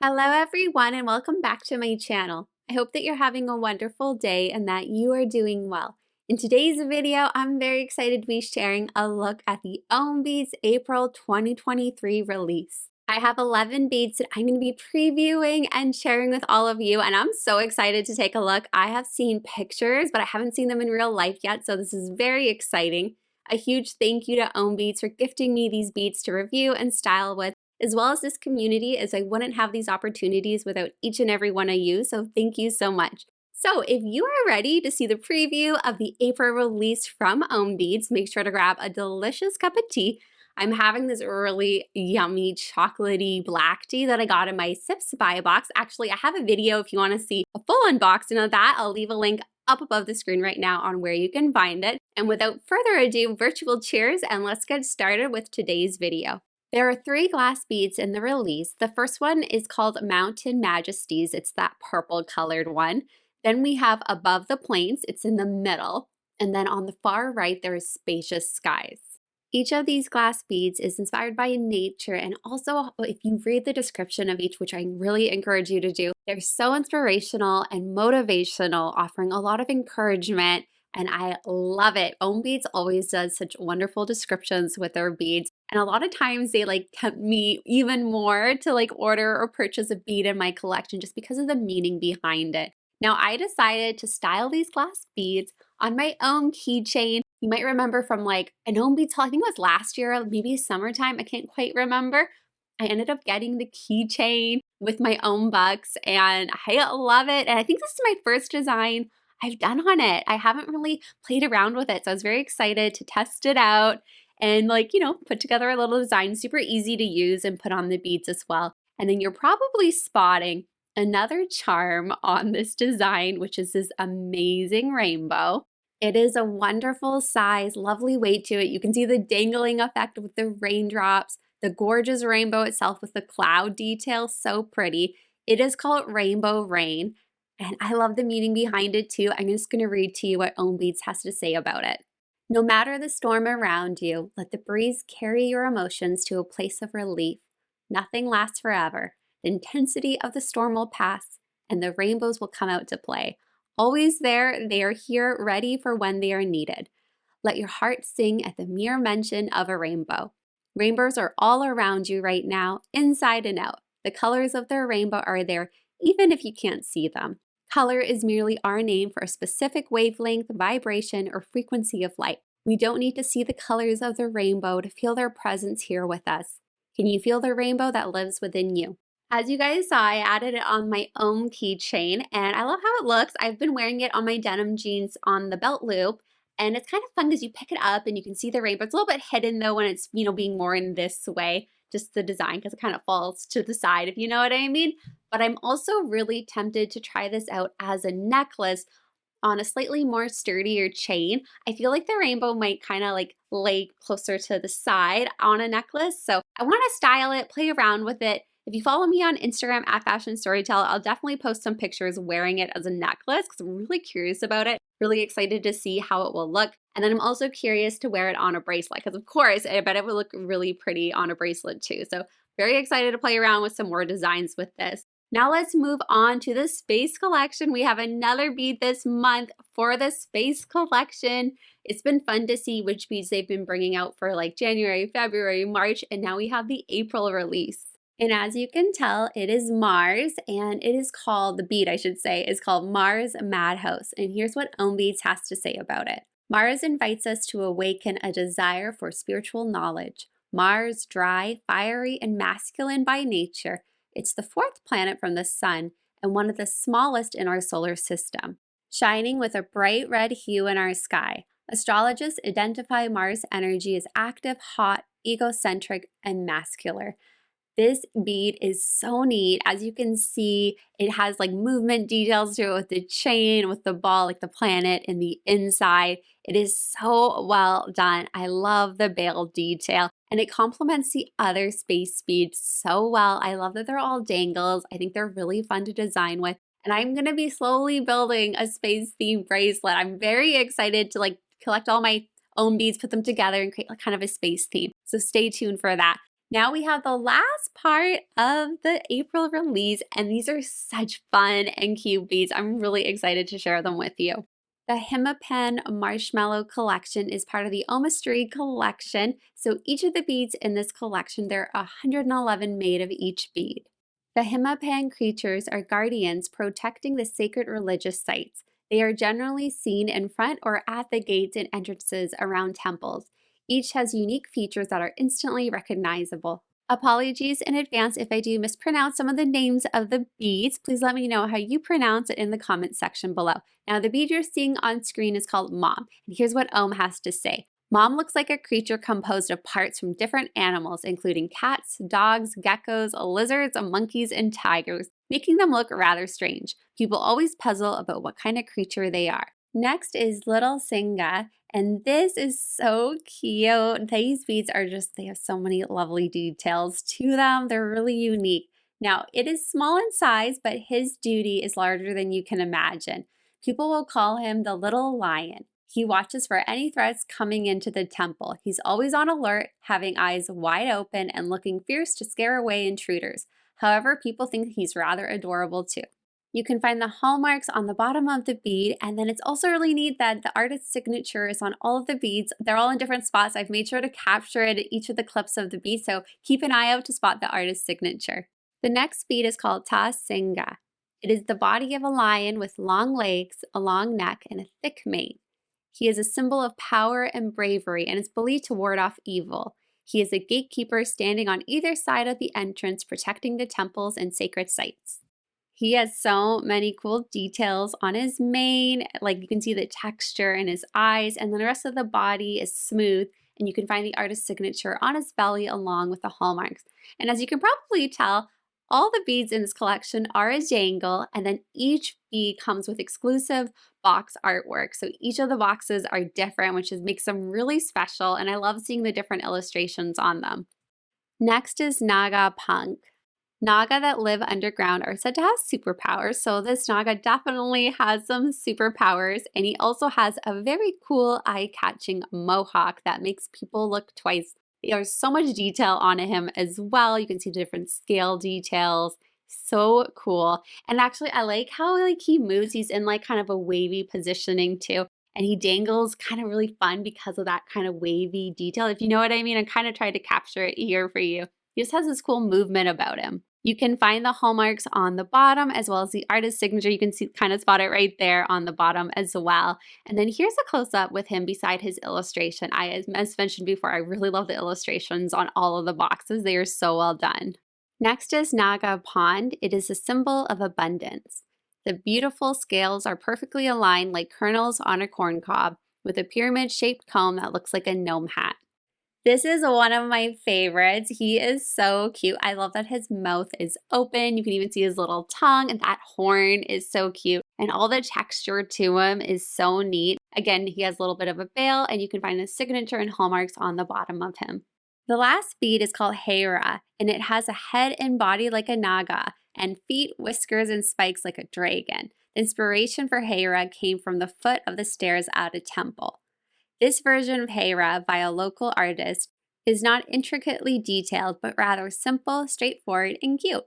Hello everyone and welcome back to my channel. I hope that you're having a wonderful day and that you are doing well. In today's video, I'm very excited to be sharing a look at the OHM Beads April 2023 release. I have 11 beads that I'm going to be previewing and sharing with all of you, and I'm so excited to take a look. I have seen pictures, but I haven't seen them in real life yet, so this is very exciting. A huge thank you to OHM Beads for gifting me these beads to review and style with, as well as this community, as I wouldn't have these opportunities without each and every one of you, so thank you so much. So if you are ready to see the preview of the April release from OHM Beads, make sure to grab a delicious cup of tea. I'm having this really yummy chocolatey black tea that I got in my Sips buy box. Actually, I have a video if you want to see a full unboxing of that. I'll leave a link up above the screen right now on where you can find it. And without further ado, virtual cheers, and let's get started with today's video. There are 3 glass beads in the release. The first one is called Mountain Majesties. It's that purple colored one. Then we have Above the Plains. It's in the middle. And then on the far right, there is Spacious Skies. Each of these glass beads is inspired by nature, and also if you read the description of each, which I really encourage you to do, they're so inspirational and motivational, offering a lot of encouragement, and I love it. OHM Beads always does such wonderful descriptions with their beads, and a lot of times they tempt me even more to order or purchase a bead in my collection just because of the meaning behind it. Now I decided to style these glass beads on my OHM keychain. You might remember from an OHM Beads haul, I think it was last year, maybe summertime, I can't quite remember. I ended up getting the keychain with my OHM bucks and I love it. And I think this is my first design I've done on it. I haven't really played around with it, so I was very excited to test it out and put together a little design, super easy to use and put on the beads as well. And then you're probably spotting another charm on this design, which is this amazing rainbow. It is a wonderful size, lovely weight to it. You can see the dangling effect with the raindrops, the gorgeous rainbow itself with the cloud detail, so pretty. It is called Rainbow Rain, and I love the meaning behind it too. I'm just going to read to you what OHM Beads has to say about it. No matter the storm around you, let the breeze carry your emotions to a place of relief. Nothing lasts forever. The intensity of the storm will pass, and the rainbows will come out to play. Always there, they are here, ready for when they are needed. Let your heart sing at the mere mention of a rainbow. Rainbows are all around you right now, inside and out. The colors of the rainbow are there, even if you can't see them. Color is merely our name for a specific wavelength, vibration, or frequency of light. We don't need to see the colors of the rainbow to feel their presence here with us. Can you feel the rainbow that lives within you? As you guys saw, I added it on my OHM keychain, and I love how it looks. I've been wearing it on my denim jeans on the belt loop, and it's kind of fun because you pick it up and you can see the rainbow. It's a little bit hidden though when it's, being more in this way, just the design, because it kind of falls to the side, if you know what I mean. But I'm also really tempted to try this out as a necklace on a slightly more sturdier chain. I feel like the rainbow might kind of lay closer to the side on a necklace. So I want to style it, play around with it. If you follow me on Instagram at Fashion Storyteller, I'll definitely post some pictures wearing it as a necklace because I'm really curious about it. Really excited to see how it will look. And then I'm also curious to wear it on a bracelet because of course, I bet it would look really pretty on a bracelet too. So very excited to play around with some more designs with this. Now let's move on to the Space collection. We have another bead this month for the Space collection. It's been fun to see which beads they've been bringing out for January, February, March, and now we have the April release. And as you can tell, it is Mars, and it is called, the bead I should say, is called Mars Madhouse. And here's what OHM Beads has to say about it. Mars invites us to awaken a desire for spiritual knowledge. Mars, dry, fiery, and masculine by nature, it's the 4th planet from the sun and one of the smallest in our solar system. Shining with a bright red hue in our sky, astrologists identify Mars energy as active, hot, egocentric, and masculine. This bead is so neat. As you can see, it has movement details to it with the chain, with the ball, the planet in the inside. It is so well done. I love the bale detail, and it complements the other space beads so well. I love that they're all dangles. I think they're really fun to design with, and I'm going to be slowly building a space themed bracelet. I'm very excited to collect all my OHM beads, put them together, and create kind of a space theme. So stay tuned for that. Now we have the last part of the April release, and these are such fun and cute beads. I'm really excited to share them with you. The Himmapan Marshmallow collection is part of the OHMistry collection. So each of the beads in this collection, there are 111 made of each bead. The Himmapan creatures are guardians protecting the sacred religious sites. They are generally seen in front or at the gates and entrances around temples. Each has unique features that are instantly recognizable. Apologies in advance if I do mispronounce some of the names of the beads. Please let me know how you pronounce it in the comments section below. Now, the bead you're seeing on screen is called Mom, and here's what OHM has to say. Mom looks like a creature composed of parts from different animals, including cats, dogs, geckos, lizards, monkeys, and tigers, making them look rather strange. People always puzzle about what kind of creature they are. Next is Lil Singha, and this is so cute. These beads are they have so many lovely details to them. They're really unique. Now, it is small in size, but his duty is larger than you can imagine. People will call him the little lion. He watches for any threats coming into the temple. He's always on alert, having eyes wide open and looking fierce to scare away intruders. However, people think he's rather adorable too. You can find the hallmarks on the bottom of the bead, and then it's also really neat that the artist's signature is on all of the beads. They're all in different spots. I've made sure to capture it at each of the clips of the bead, so keep an eye out to spot the artist's signature. The next bead is called Ta Singha. It is the body of a lion with long legs, a long neck, and a thick mane. He is a symbol of power and bravery and is believed to ward off evil. He is a gatekeeper standing on either side of the entrance, protecting the temples and sacred sites. He has so many cool details on his mane, like you can see the texture in his eyes, and then the rest of the body is smooth, and you can find the artist's signature on his belly along with the hallmarks. And as you can probably tell, all the beads in this collection are a jangle, and then each bead comes with exclusive box artwork. So each of the boxes are different, which makes them really special, and I love seeing the different illustrations on them. Next is Naga Punk. Naga that live underground are said to have superpowers, so this Naga definitely has some superpowers, and he also has a very cool eye-catching mohawk that makes people look twice. There's so much detail on him as well. You can see the different scale details. So cool. And actually, I like how he moves. He's in kind of a wavy positioning too, and he dangles kind of really fun because of that kind of wavy detail, if you know what I mean. I kind of tried to capture it here for you. He just has this cool movement about him. You can find the hallmarks on the bottom as well as the artist's signature. You can kind of spot it right there on the bottom as well. And then here's a close-up with him beside his illustration. As mentioned before, I really love the illustrations on all of the boxes. They are so well done. Next is Naga Pond. It is a symbol of abundance. The beautiful scales are perfectly aligned like kernels on a corn cob, with a pyramid-shaped comb that looks like a gnome hat. This is one of my favorites. He is so cute. I love that his mouth is open. You can even see his little tongue, and that horn is so cute. And all the texture to him is so neat. Again, he has a little bit of a veil, and you can find the signature and hallmarks on the bottom of him. The last bead is called Heyra, and it has a head and body like a naga, and feet, whiskers, and spikes like a dragon. The inspiration for Heyra came from the foot of the stairs at a temple. This version of Heyra by a local artist is not intricately detailed, but rather simple, straightforward, and cute.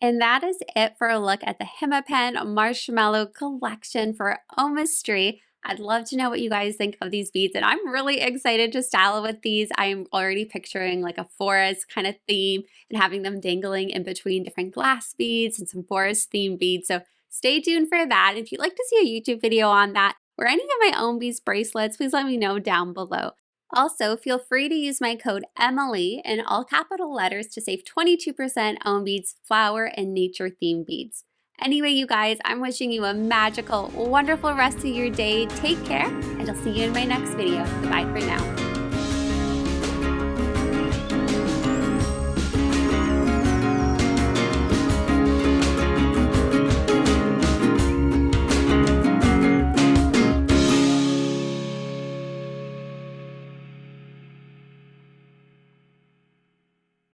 And that is it for a look at the Himmapan Marshmallow collection for OHMistry. I'd love to know what you guys think of these beads, and I'm really excited to style with these. I'm already picturing like a forest kind of theme and having them dangling in between different glass beads and some forest themed beads. So stay tuned for that. If you'd like to see a YouTube video on that, or any of my OHM Beads bracelets, please let me know down below. Also, feel free to use my code Emily in all capital letters to save 22% OHM Beads flower and nature themed beads. Anyway, you guys, I'm wishing you a magical, wonderful rest of your day. Take care, and I'll see you in my next video. Goodbye for now.